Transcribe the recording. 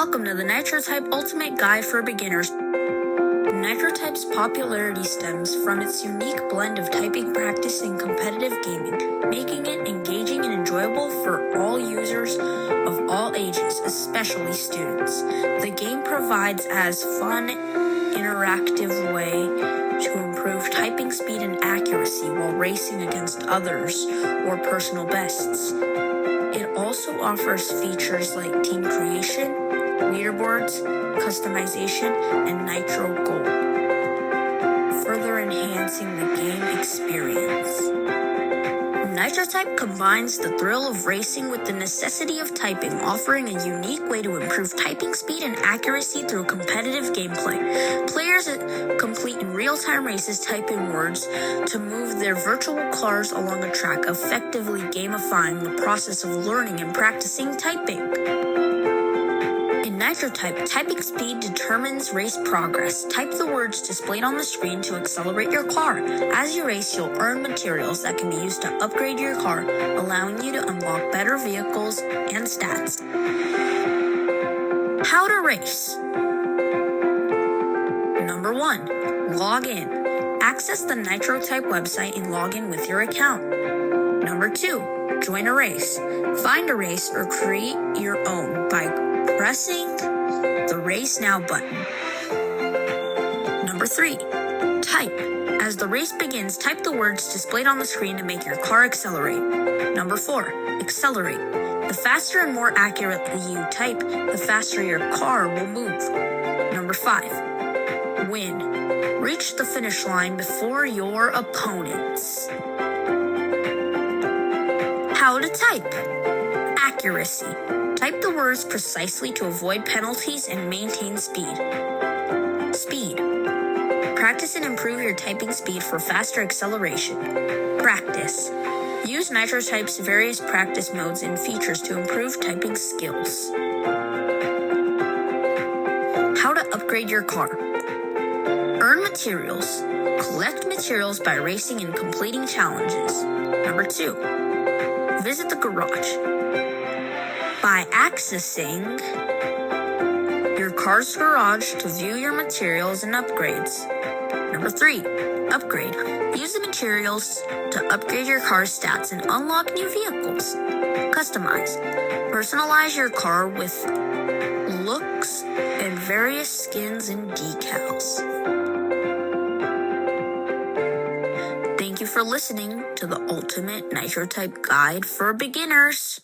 Welcome to the Nitro Type Ultimate Guide for Beginners. Nitro Type's popularity stems from its unique blend of typing practice and competitive gaming, making it engaging and enjoyable for all users of all ages, especially students. The game provides as fun, interactive way to improve typing speed and accuracy while racing against others or personal bests. It also offers features like team creation, leaderboards, customization, and Nitro Gold, further enhancing the game experience. Nitro Type combines the thrill of racing with the necessity of typing, offering a unique way to improve typing speed and accuracy through competitive gameplay. Players complete in real-time races typing words to move their virtual cars along a track, effectively gamifying the process of learning and practicing typing. In Nitro Type, typing speed determines race progress. Type the words displayed on the screen to accelerate your car. As you race, you'll earn materials that can be used to upgrade your car, allowing you to unlock better vehicles and stats. How to race. Number 1. Log in. Access the Nitro Type website and log in with your account. Number 2. Join a race. Find a race or create your own by pressing the Race Now button. Number 3. Type. As the race begins, type the words displayed on the screen to make your car accelerate. Number 4. Accelerate. The faster and more accurately you type, the faster your car will move. Number 5. Win. Reach the finish line before your opponents. How to type. Accuracy. Type the words precisely to avoid penalties and maintain speed. Speed. Practice and improve your typing speed for faster acceleration. Practice. Use Nitro Type's various practice modes and features to improve typing skills. How to upgrade your car. Earn materials. Collect materials by racing and completing challenges. Number 2. Visit the garage. By accessing your car's garage to view your materials and upgrades. Number 3. Upgrade. Use the materials to upgrade your car's stats and unlock new vehicles. Customize. Personalize your car with looks and various skins and decals. Thank you for listening to the Ultimate Nitro Type Guide for Beginners.